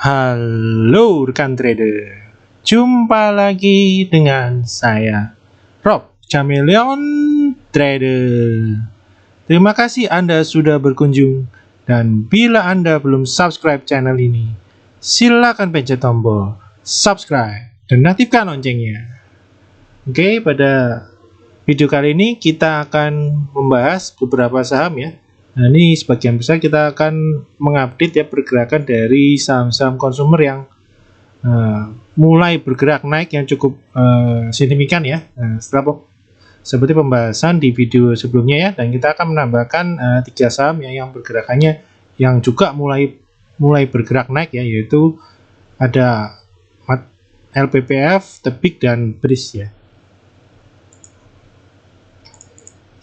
Halo rekan trader, jumpa lagi dengan saya Rob Chameleon Trader. Terima kasih Anda sudah berkunjung, dan bila Anda belum subscribe channel ini, silakan pencet tombol subscribe dan aktifkan loncengnya. Oke, pada video kali ini kita akan membahas beberapa saham ya. Nah, ini sebagian besar kita akan mengupdate ya pergerakan dari saham-saham konsumer yang mulai bergerak naik yang cukup signifikan ya. Seperti pembahasan di video sebelumnya ya, dan kita akan menambahkan 3 saham yang pergerakannya yang juga mulai bergerak naik ya, yaitu ada LPPF, Tebik, dan BRIS ya.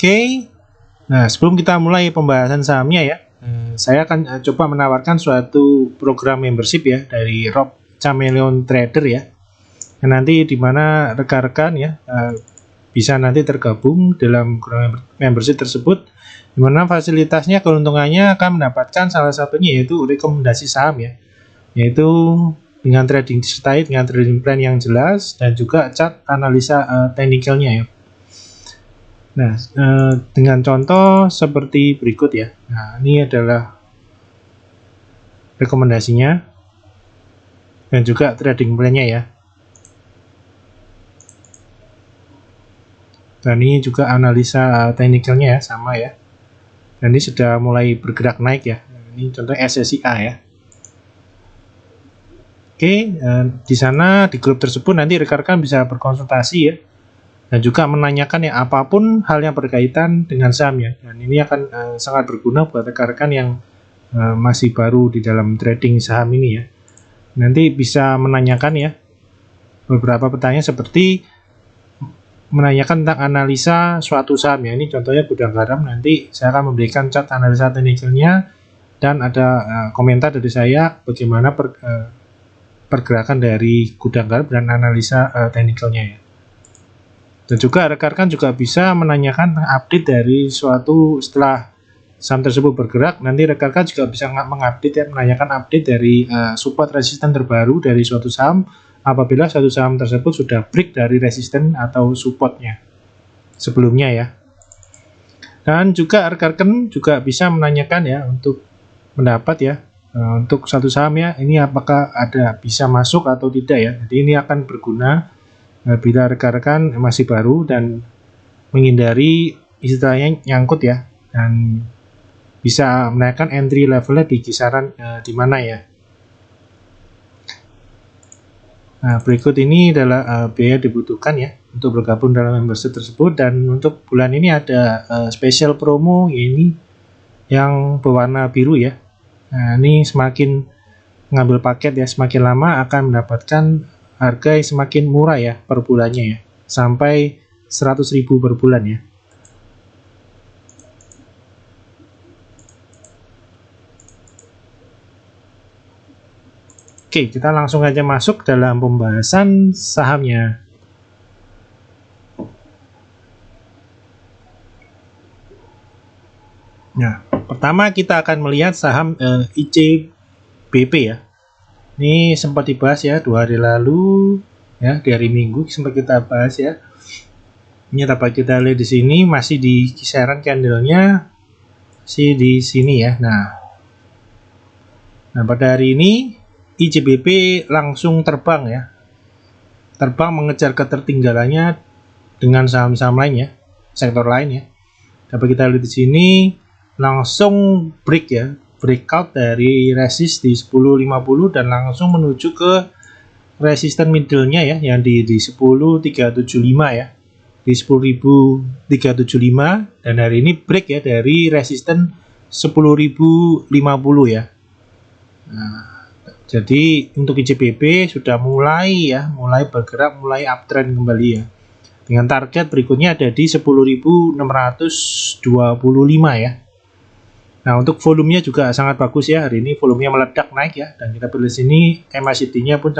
Oke. Nah, sebelum kita mulai pembahasan sahamnya ya, saya akan coba menawarkan suatu program membership ya dari Rob Chameleon Trader ya. Nanti di mana rekan-rekan ya bisa nanti tergabung dalam membership tersebut, di mana fasilitasnya keuntungannya akan mendapatkan salah satunya yaitu rekomendasi saham ya, yaitu dengan trading disertai dengan trading plan yang jelas dan juga chart analisa teknikalnya ya. Nah, dengan contoh seperti berikut ya. Nah, ini adalah rekomendasinya dan juga trading plan-nya ya. Dan ini juga analisa teknikalnya ya, sama ya. Dan ini sudah mulai bergerak naik ya. Ini contoh SSIA ya. Oke, di sana di grup tersebut nanti rekan-rekan bisa berkonsultasi ya, dan juga menanyakan ya apapun hal yang berkaitan dengan saham ya. Dan ini akan sangat berguna buat rekan-rekan yang masih baru di dalam trading saham ini ya. Nanti bisa menanyakan ya beberapa pertanyaan seperti menanyakan tentang analisa suatu saham ya. Ini contohnya Gudang Garam, nanti saya akan memberikan chart analisa teknikalnya dan ada komentar dari saya bagaimana pergerakan dari Gudang Garam dan analisa teknikalnya ya. Dan juga rekan-rekan juga bisa menanyakan update dari suatu setelah saham tersebut bergerak. Nanti rekan-rekan juga bisa mengupdate ya, menanyakan update dari support resisten terbaru dari suatu saham apabila suatu saham tersebut sudah break dari resisten atau supportnya sebelumnya ya. Dan juga rekan-rekan juga bisa menanyakan ya untuk pendapat ya untuk satu saham ya, ini apakah ada bisa masuk atau tidak ya. Jadi ini akan berguna bila rekan-rekan masih baru dan menghindari istilahnya nyangkut ya, dan bisa menaikkan entry levelnya di kisaran di mana ya. Nah, berikut ini adalah biaya dibutuhkan ya untuk bergabung dalam membership tersebut, dan untuk bulan ini ada special promo ini yang berwarna biru ya. Nah, ini semakin ngambil paket ya, semakin lama akan mendapatkan harga yang semakin murah ya per bulannya ya, sampai 100.000 per bulan ya. Oke, kita langsung aja masuk dalam pembahasan sahamnya. Nah, pertama kita akan melihat saham ICBP ya. Ini sempat dibahas ya 2 hari lalu ya, di hari Minggu sempat kita bahas ya. Ini dapat kita lihat di sini masih di kisaran candlenya masih di sini ya. Nah, pada hari ini ICBP langsung terbang ya. Terbang mengejar ketertinggalannya dengan saham-saham lain ya, sektor lain ya. Dapat kita lihat di sini langsung break ya, breakout dari resist di 10.50 dan langsung menuju ke resisten middle-nya ya, yang di 10.375 ya, di 10.375, dan hari ini break ya dari resisten 10.050 ya. Nah, jadi untuk ICBP sudah mulai bergerak, mulai uptrend kembali ya, dengan target berikutnya ada di 10.625 ya. Nah, untuk volumenya juga sangat bagus ya, hari ini volumenya meledak naik ya, dan kita pilih sini MACD-nya pun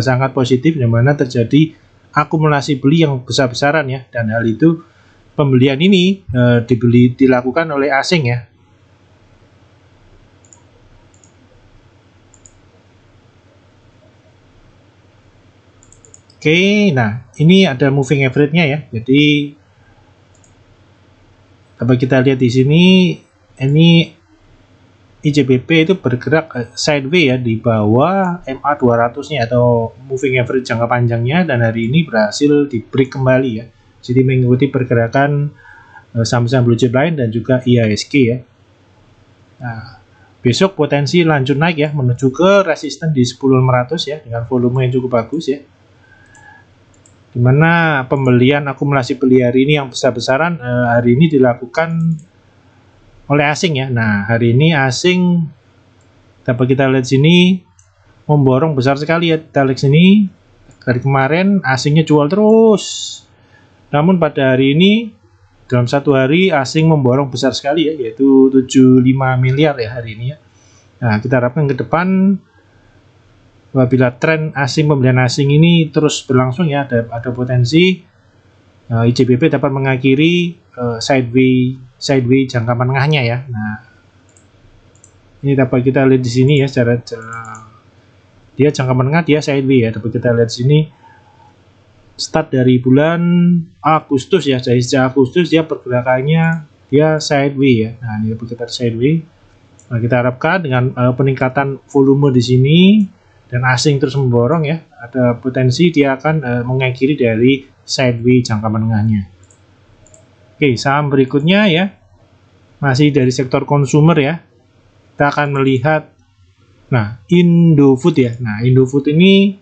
sangat positif, di mana terjadi akumulasi beli yang besar-besaran ya, dan hal itu pembelian ini dilakukan oleh asing ya. Oke, nah ini ada moving average-nya ya. Jadi dapat kita lihat di sini, ini ICBP itu bergerak sideways ya di bawah MA 200-nya atau moving average jangka panjangnya, dan hari ini berhasil di break kembali ya. Jadi mengikuti pergerakan saham-saham blue chip lain dan juga IHSG ya. Nah, besok potensi lanjut naik ya menuju ke resisten di 10.500 ya dengan volume yang cukup bagus ya. Dimana pembelian akumulasi beli hari ini yang besar-besaran hari ini dilakukan oleh asing ya. Nah, hari ini asing dapat kita lihat sini memborong besar sekali ya. Kita lihat sini dari kemarin asingnya jual terus. Namun pada hari ini dalam satu hari asing memborong besar sekali ya, yaitu 75 miliar ya hari ini ya. Nah, kita harapkan ke depan apabila tren asing pembelian asing ini terus berlangsung ya, ada potensi ICBP dapat mengakhiri sideways jangka menengahnya ya. Nah, ini dapat kita lihat di sini ya, secara dia jangka menengah dia sideways ya. Dapat kita lihat di sini start dari bulan Agustus ya, dari sejak Agustus dia pergerakannya dia sideways ya. Nah, ini dapat kita sideways. Nah, kita harapkan dengan peningkatan volume di sini dan asing terus memborong ya, ada potensi dia akan mengakhiri dari sideways jangka menengahnya. Oke, saham berikutnya ya, masih dari sektor konsumer ya. Kita akan melihat, nah, Indofood ya. Nah, Indofood ini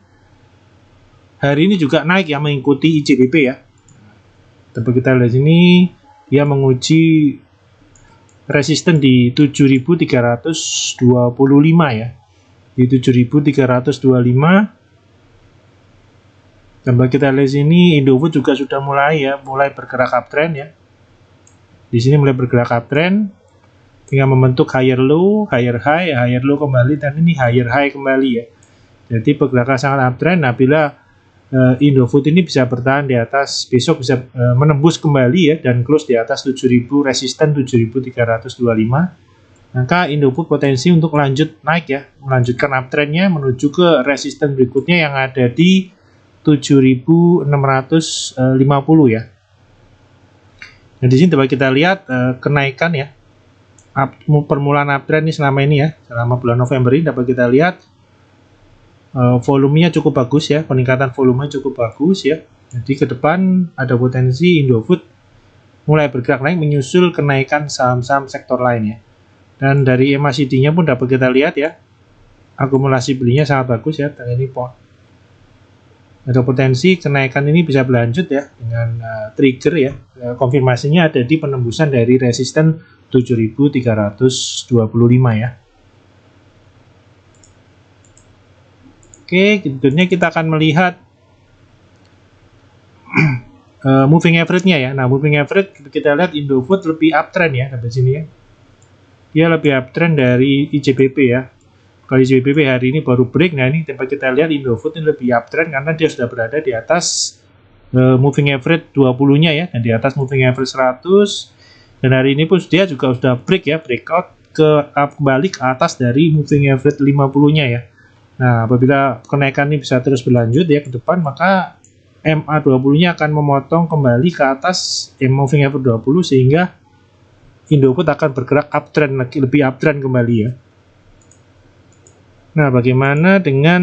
hari ini juga naik ya, mengikuti ICBP ya. Tapi kita lihat sini dia menguji resisten di 7.325 ya. Di 7.325. Dan kita lihat sini Indofood juga sudah mulai bergerak uptrend ya. Di sini mulai bergerak uptrend, tinggal membentuk higher low, higher high, higher low kembali, dan ini higher high kembali ya. Jadi pergerakan sangat uptrend. Nah, bila Indofood ini bisa bertahan di atas, besok bisa menembus kembali ya dan close di atas 7.000, resisten 7.325. Maka Indofood potensi untuk lanjut naik ya, melanjutkan uptrendnya menuju ke resisten berikutnya yang ada di 7.650 ya. Nah, di sini dapat kita lihat kenaikan ya, permulaan uptrend ini selama ini ya, selama bulan November ini dapat kita lihat volumenya cukup bagus ya, peningkatan volume cukup bagus ya. Jadi ke depan ada potensi Indofood mulai bergerak naik menyusul kenaikan saham-saham sektor lain ya. Dan dari MACD-nya pun dapat kita lihat ya, akumulasi belinya sangat bagus ya. Dan ini ada potensi kenaikan ini bisa berlanjut ya dengan trigger ya. Konfirmasinya ada di penembusan dari resisten 7.325 ya. Oke, berikutnya kita akan melihat moving average-nya ya. Nah, moving average kita lihat Indofood lebih uptrend ya dari sini ya. Dia lebih uptrend dari ICBP ya. Kalau ICBP hari ini baru break, nah ini tempat kita lihat Indofood ini lebih uptrend karena dia sudah berada di atas moving average 20-nya ya, dan di atas moving average 100. Dan hari ini pun dia juga sudah break ya, breakout kembali ke atas dari moving average 50-nya ya. Nah, apabila kenaikan ini bisa terus berlanjut ya ke depan, maka MA20-nya akan memotong kembali ke atas moving average 20 sehingga Indofood akan bergerak uptrend lagi, lebih uptrend kembali ya. Nah, bagaimana dengan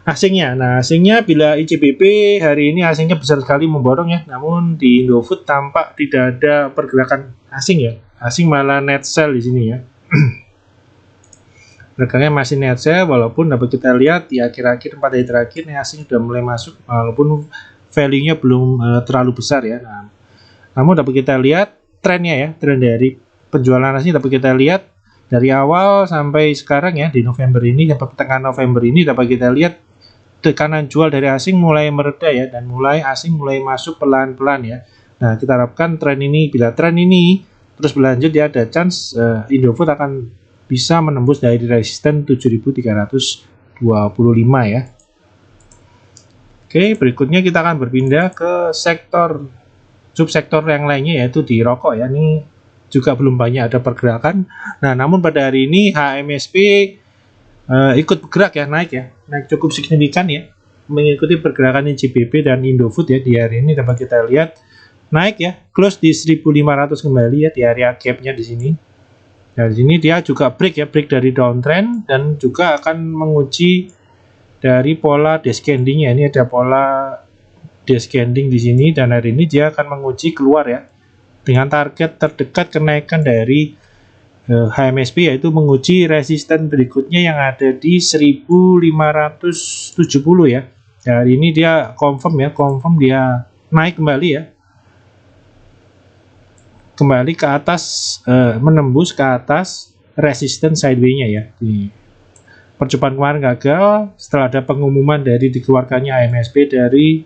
asingnya? Nah, asingnya bila ICBP hari ini asingnya besar sekali memborong ya, namun di Indofood tampak tidak ada pergerakan asing ya. Asing malah net sell di sini ya. Pergerakannya masih net sell, walaupun dapat kita lihat di akhir-akhir 4 hari terakhir nih asing sudah mulai masuk, walaupun value-nya belum terlalu besar ya. Nah, namun dapat kita lihat trennya ya, tren dari penjualan asing dapat kita lihat dari awal sampai sekarang ya, di November ini, sampai pertengahan November ini dapat kita lihat tekanan jual dari asing mulai mereda ya, dan asing mulai masuk pelan-pelan ya. Nah, kita harapkan tren ini, bila tren ini terus berlanjut ya, ada chance Indofood akan bisa menembus dari resisten 7.325 ya. Oke, berikutnya kita akan berpindah ke subsektor yang lainnya, yaitu di rokok ya. Ini juga belum banyak ada pergerakan. Nah, namun pada hari ini HMSP ikut bergerak ya, naik cukup signifikan ya. mengikuti pergerakan IJBB dan Indofood ya di hari ini. Dapat kita lihat naik ya, close di 1500 kembali ya di area gapnya di sini. Dari sini dia juga break ya, break dari downtrend dan juga akan menguji dari pola descending ya. Ini ada pola descending di sini dan hari ini dia akan menguji keluar ya dengan target terdekat kenaikan dari HMSP, yaitu menguji resisten berikutnya yang ada di 1570 ya. Hari ini dia confirm dia naik kembali ya, kembali ke atas, menembus ke atas resisten sideway-nya ya. Di percobaan kemarin gagal setelah ada pengumuman dari dikeluarkannya HMSP dari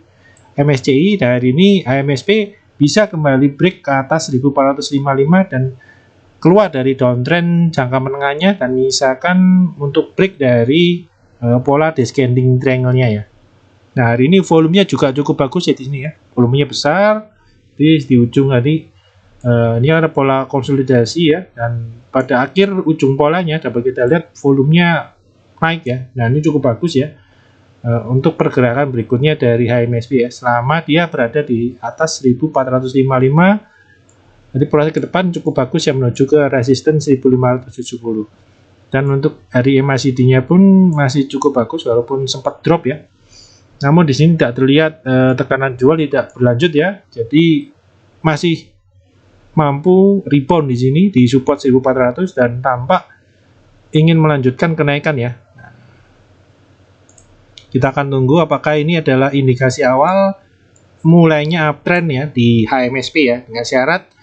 MSCI. Dari ini HMSP bisa kembali break ke atas 1455 dan keluar dari downtrend jangka menengahnya dan misalkan untuk break dari pola descending triangle-nya ya. Nah, hari ini volumenya juga cukup bagus ya di sini ya. Volumenya besar. Di ujung tadi ini ada pola konsolidasi ya, dan pada akhir ujung polanya dapat kita lihat volumenya naik ya. Nah, ini cukup bagus ya untuk pergerakan berikutnya dari HMSP ya. Selama dia berada di atas 1455, jadi proses ke depan cukup bagus ya menuju ke resisten 1570. Dan untuk hari MACD-nya pun masih cukup bagus walaupun sempat drop ya. Namun di sini tidak terlihat tekanan jual tidak berlanjut ya. Jadi masih mampu rebound di sini di support 1400 dan tampak ingin melanjutkan kenaikan ya. Kita akan tunggu apakah ini adalah indikasi awal mulainya uptrend ya di HMSP ya, dengan syarat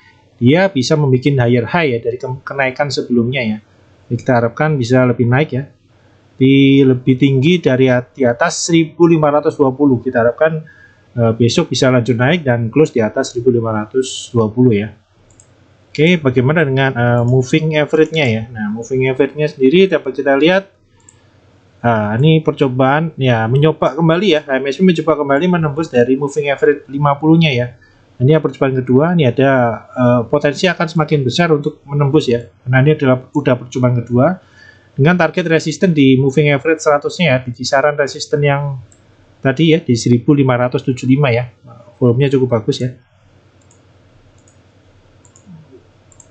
dia bisa membuat higher high ya dari kenaikan sebelumnya ya. Jadi kita harapkan bisa lebih naik ya, lebih tinggi dari di atas 1520. Kita harapkan besok bisa lanjut naik dan close di atas 1520 ya. Oke, bagaimana dengan moving average-nya ya? Nah, moving average-nya sendiri dapat kita lihat. Nah, ini percobaan ya, mencoba kembali ya. HMSP mencoba kembali menembus dari moving average 50-nya ya. Ini percobaan kedua, ini ada potensi akan semakin besar untuk menembus ya. Karena ini adalah udah percobaan kedua dengan target resisten di moving average 100-nya ya, di kisaran resisten yang tadi ya di 1575 ya. Volumenya cukup bagus ya.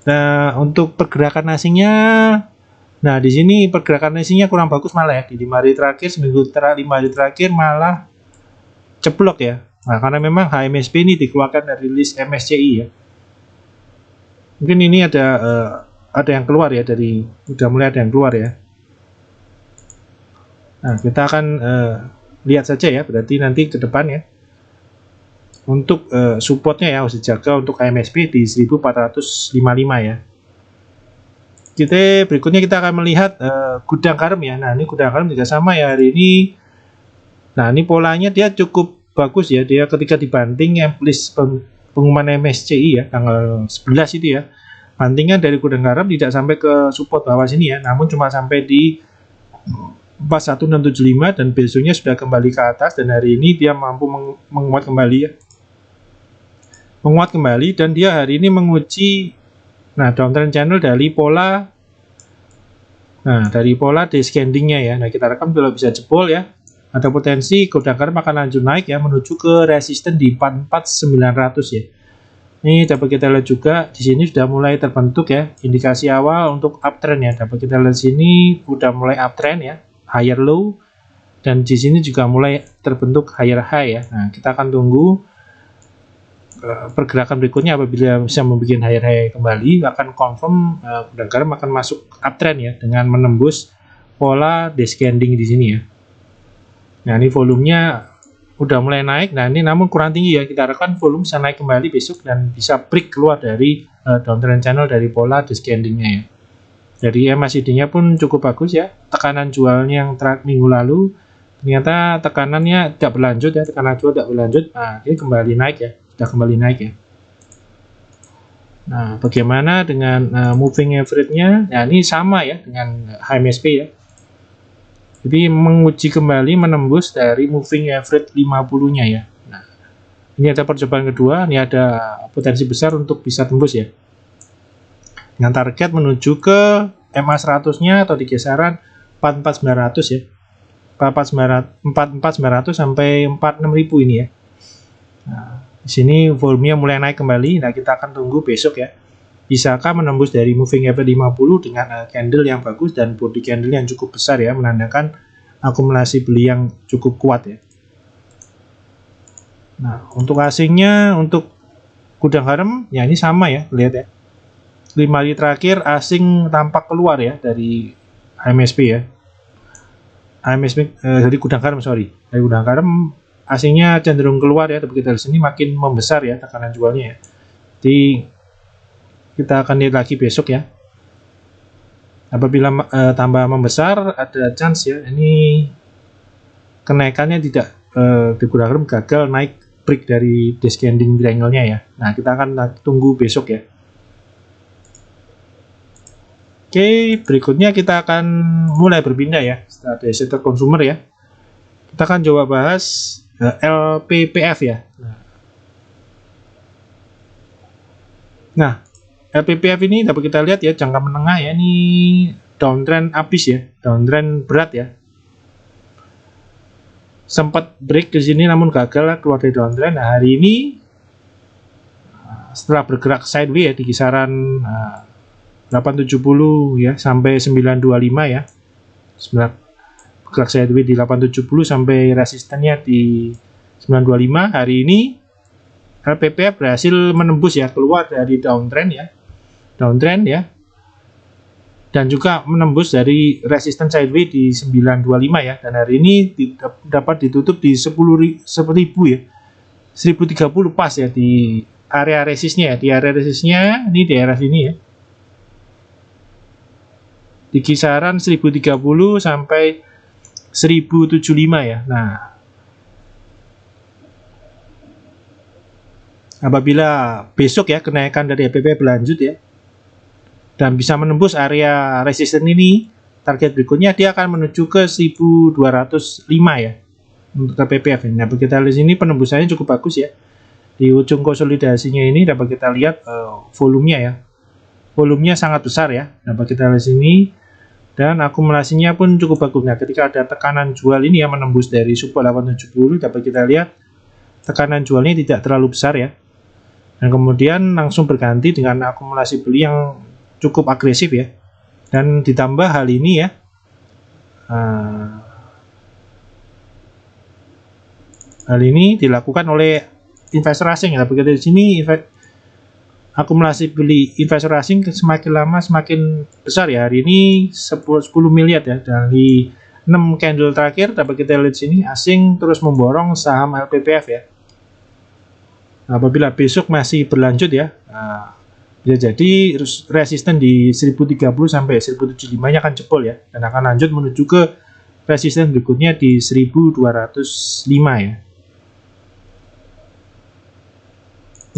Nah, untuk pergerakan asingnya, nah di sini pergerakan asingnya kurang bagus malah ya. Di 5 hari terakhir, 5 hari terakhir malah ceplok ya. Nah, karena memang HMSP ini dikeluarkan dari list MSCI ya. Mungkin ini ada yang keluar ya, udah mulai ada yang keluar ya. Nah, kita akan lihat saja ya, berarti nanti ke depan ya. Untuk supportnya ya harus dijaga untuk HMSP di 1455 ya. Berikutnya kita akan melihat gudang garam ya. Nah, ini gudang garam juga sama ya hari ini. Nah, ini polanya dia cukup bagus ya, dia ketika dibanting list pengumuman MSCI ya tanggal 11 itu ya, bantingan dari gudang garam tidak sampai ke support bawah sini ya, namun cuma sampai di 41675 dan besoknya sudah kembali ke atas dan hari ini dia mampu menguat kembali ya, dan dia hari ini menguji downtrend channel dari pola descending-nya ya. Nah, kita rekam kalau bisa jebol ya, ada potensi gudang garam akan lanjut naik ya menuju ke resisten di 44900 ya. Ini dapat kita lihat juga di sini sudah mulai terbentuk ya indikasi awal untuk uptrend ya. Dapat kita lihat sini sudah mulai uptrend ya, higher low, dan di sini juga mulai terbentuk higher high ya. Nah, kita akan tunggu pergerakan berikutnya apabila bisa membuat higher high kembali, akan confirm gudang garam akan masuk uptrend ya dengan menembus pola descending di sini ya. Nah, ini volumenya udah mulai naik. Nah, ini namun kurang tinggi ya. Kita harapkan volume bisa naik kembali besok dan bisa break keluar dari downtrend channel dari pola descending-nya ya. Jadi MACD-nya pun cukup bagus ya. Tekanan jualnya yang minggu lalu ternyata tekanannya tidak berlanjut ya. Tekanan jual tidak berlanjut. Nah, ini kembali naik ya. Sudah kembali naik ya. Nah, bagaimana dengan moving average-nya? Nah, ini sama ya dengan HMSP ya. Jadi menguji kembali menembus dari moving average 50-nya ya. Nah, ini ada percobaan kedua, ini ada potensi besar untuk bisa tembus ya. Dengan target menuju ke MA 100-nya atau di kisaran 44900 ya. 44.900 sampai 46.000 ini ya. Nah, di sini volumenya mulai naik kembali. Nah, kita akan tunggu besok ya. Bisakah menembus dari moving average 50 dengan candle yang bagus dan body candle yang cukup besar ya, menandakan akumulasi beli yang cukup kuat ya. Nah, untuk asingnya, untuk gudang garam ya ini sama ya, lihat ya. 5 hari terakhir asing tampak keluar ya dari HMSP ya. HMSP dari gudang garam, dari gudang garam asingnya cenderung keluar ya, tapi kita di sini makin membesar ya tekanan jualnya ya. Jadi kita akan lihat lagi besok ya. Apabila tambah membesar, ada chance ya ini kenaikannya tidak di gudang garam gagal naik break dari descending triangle-nya ya. Nah, kita akan tunggu besok ya. Oke, berikutnya kita akan mulai berpindah ya setelah dari sektor consumer ya. Kita akan coba bahas LPPF ya. Nah, LPPF ini dapat kita lihat ya, jangka menengah ya, ini downtrend abis ya, downtrend berat ya. Sempat break di sini namun gagal keluar dari downtrend. Nah, hari ini setelah bergerak sideways ya di kisaran 870 ya sampai 925 ya. Bergerak sideways di 870 sampai resistennya di 925. Hari ini LPPF berhasil menembus ya, keluar dari downtrend ya. Dan juga menembus dari resisten sideways di 925 ya. Dan hari ini dapat ditutup di 10.000 ya. 1030 pas ya di area resistnya ya. Di area resistnya ini di daerah sini ya. Di kisaran 1030 sampai 1075 ya. Nah, apabila besok ya kenaikan dari LPPF berlanjut ya dan bisa menembus area resisten ini, target berikutnya dia akan menuju ke 1205 ya untuk LPPF ini. Nah, kita lihat sini penembusannya cukup bagus ya. Di ujung konsolidasinya ini dapat kita lihat volumenya ya. Volumenya sangat besar ya. Dapat kita lihat sini. Dan akumulasinya pun cukup bagus. Nah, ketika ada tekanan jual ini ya menembus dari support 870, dapat kita lihat tekanan jualnya tidak terlalu besar ya. Dan kemudian langsung berganti dengan akumulasi beli yang cukup agresif ya. Dan ditambah hal ini ya, hal ini dilakukan oleh investor asing ya. Begitu di sini akumulasi beli investor asing semakin lama semakin besar ya. Hari ini 10 miliar ya. Dari 6 candle terakhir dapat kita lihat sini asing terus memborong saham LPPF ya. Apabila besok masih berlanjut ya, bisa jadi resisten di 1030 sampai 1075 nya akan jebol ya, dan akan lanjut menuju ke resisten berikutnya di 1205 ya.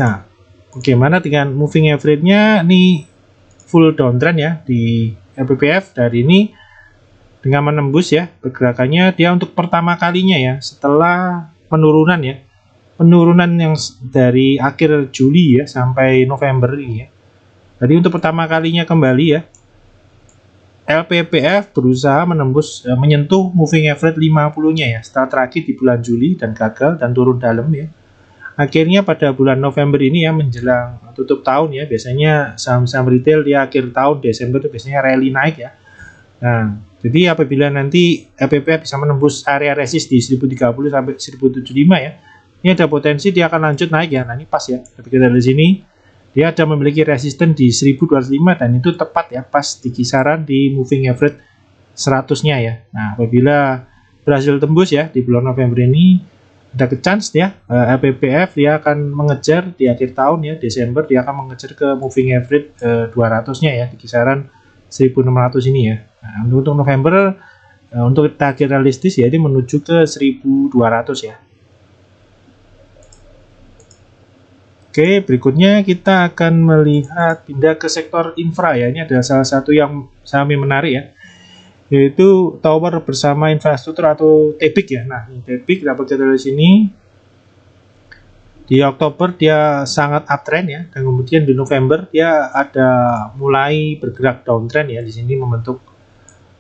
Nah, bagaimana dengan moving average-nya? Ini full downtrend ya di LPPF dari ini dengan menembus ya pergerakannya dia untuk pertama kalinya ya setelah penurunan ya. Penurunan yang dari akhir Juli ya sampai November ini ya. Jadi untuk pertama kalinya kembali ya LPPF berusaha menembus menyentuh moving average 50-nya ya setelah terakhir di bulan Juli dan gagal dan turun dalam ya. Akhirnya pada bulan November ini ya menjelang tutup tahun ya, biasanya saham-saham retail di akhir tahun Desember itu biasanya rally naik ya. Nah, jadi apabila nanti LPPF bisa menembus area resist di 1030 sampai 1075 ya, ini ada potensi dia akan lanjut naik ya. Nah, ini pas ya. Tapi kita lihat di sini dia ada memiliki resisten di 1205 dan itu tepat ya, pas di kisaran di moving average 100-nya ya. Nah, apabila berhasil tembus ya di bulan November ini ada ke chance ya LPPF dia akan mengejar di akhir tahun ya, Desember dia akan mengejar ke moving average 200-nya ya di kisaran 1600 ini ya. Nah, untuk November untuk target realistis ya ini menuju ke 1200 ya. Oke, berikutnya kita akan melihat pindah ke sektor infra ya. Ini adalah salah satu yang saham yang menarik ya, yaitu tower bersama infrastruktur atau TEBIK ya. Nah, TEBIK dapat kita lihat di sini di Oktober dia sangat uptrend ya, dan kemudian di November dia ada mulai bergerak downtrend ya. Di sini membentuk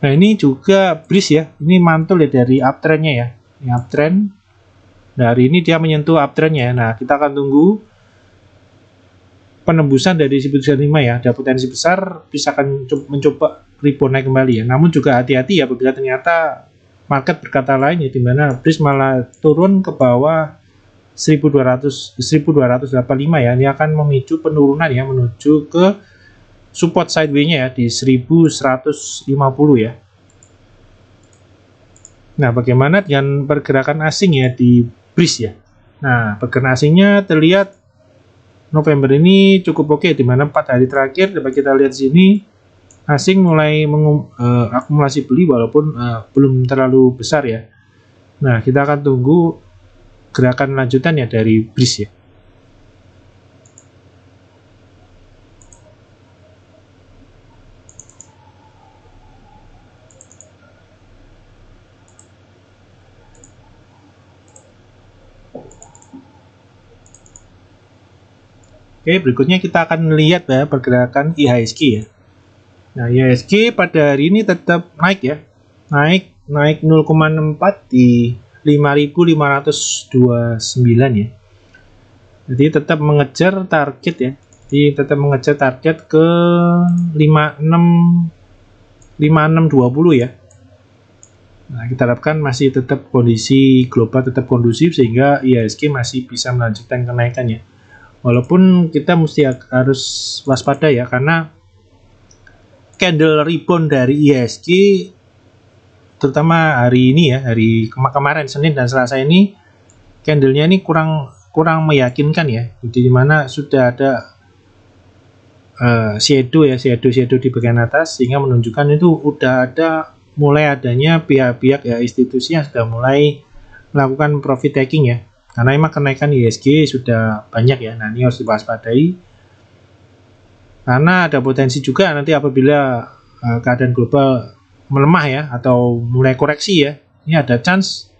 Nah, ini juga BRIS ya, ini mantul ya dari uptrendnya ya, ini uptrend. Nah, hari ini dia menyentuh uptrendnya. Nah, kita akan tunggu penembusan dari 1095 ya, ada potensi besar bisa akan mencoba rebound naik kembali ya. Namun juga hati-hati ya apabila ternyata market berkata lain ya, di mana BRIS malah turun ke bawah 1285 ya. Ini akan memicu penurunan ya menuju ke support sideways-nya ya di 1150 ya. Nah, bagaimana dengan pergerakan asing ya di BRIS ya? Nah, pergerakan asingnya terlihat November ini cukup oke, di mana 4 hari terakhir dapat kita lihat sini asing mulai akumulasi beli walaupun belum terlalu besar ya. Nah, kita akan tunggu gerakan lanjutan ya dari BRIS ya. Oke, berikutnya kita akan melihat ya pergerakan IHSG ya. Nah, IHSG pada hari ini tetap naik ya. Naik 0,64 di 5.529 ya. Jadi tetap mengejar target ya. Jadi tetap mengejar target ke 5620 ya. Nah, kita harapkan masih tetap kondisi global tetap kondusif sehingga IHSG masih bisa melanjutkan kenaikannya. Walaupun kita mesti harus waspada ya, karena candle rebound dari IHSG terutama hari ini ya, hari kemarin Senin dan Selasa ini candlenya ini kurang meyakinkan ya. Jadi dimana sudah ada shadow di bagian atas sehingga menunjukkan itu udah ada mulai adanya pihak-pihak ya institusi yang sudah mulai melakukan profit taking ya. Karena emang kenaikan IHSG sudah banyak ya. Nah, ini harus diwaspadai. Karena ada potensi juga nanti apabila keadaan global melemah ya atau mulai koreksi ya. Ini ada chance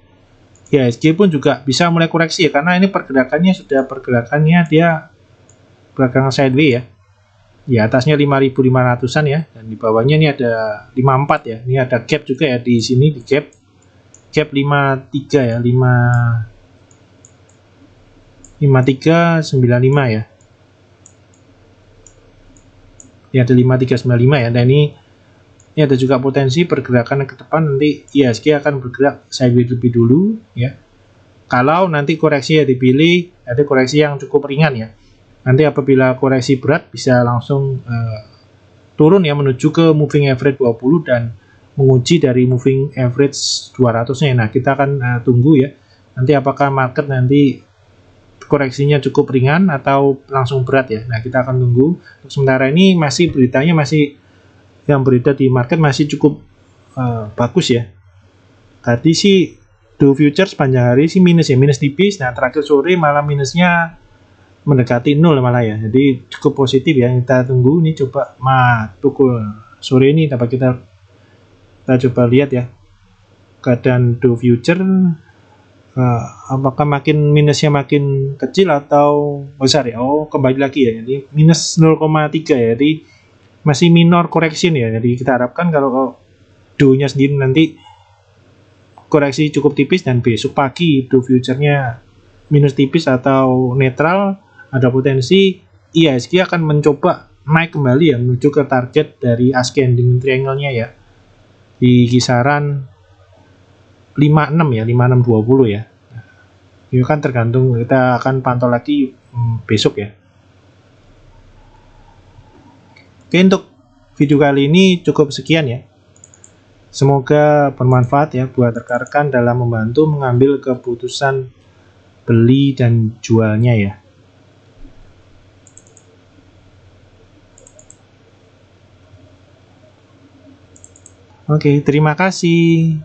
IHSG pun juga bisa mulai koreksi ya, karena ini pergerakannya dia pergerakan sideways ya. Di atasnya 5.500-an ya, dan di bawahnya ini ada 54 ya. Ini ada gap juga ya di sini, di gap 53 ya, 5395 ya. Ini ada 5395 ya. Dan ini ada juga potensi pergerakan ke depan nanti IHSG akan bergerak sideways lebih dulu ya. Kalau nanti koreksi ya dipilih, ada koreksi yang cukup ringan ya. Nanti apabila koreksi berat bisa langsung turun ya menuju ke moving average 20 dan menguji dari moving average 200-nya. Nah, kita akan tunggu ya. Nanti apakah market nanti koreksinya cukup ringan atau langsung berat ya. Nah, kita akan tunggu. Untuk sementara ini masih beritanya yang beredar di market masih cukup bagus ya. Tadi sih Dow Futures sepanjang hari sih minus tipis. Nah, terakhir sore malah minusnya mendekati 0 malah ya. Jadi cukup positif ya. Kita tunggu ini coba pukul sore ini dapat kita coba lihat ya keadaan Dow Futures apakah minusnya makin kecil atau besar ya. Kembali lagi ya. Jadi minus 0,3 ya. Jadi masih minor correction ya. Jadi kita harapkan kalau Dow-nya sendiri nanti koreksi cukup tipis dan besok pagi Dow Future-nya minus tipis atau netral, ada potensi IHSG akan mencoba naik kembali ya menuju ke target dari ascending triangle-nya ya di kisaran 56 ya, 5620 ya. Ini kan tergantung, kita akan pantau lagi besok ya. Oke, untuk video kali ini cukup sekian ya. Semoga bermanfaat ya buat rekan-rekan dalam membantu mengambil keputusan beli dan jualnya ya. Oke, terima kasih.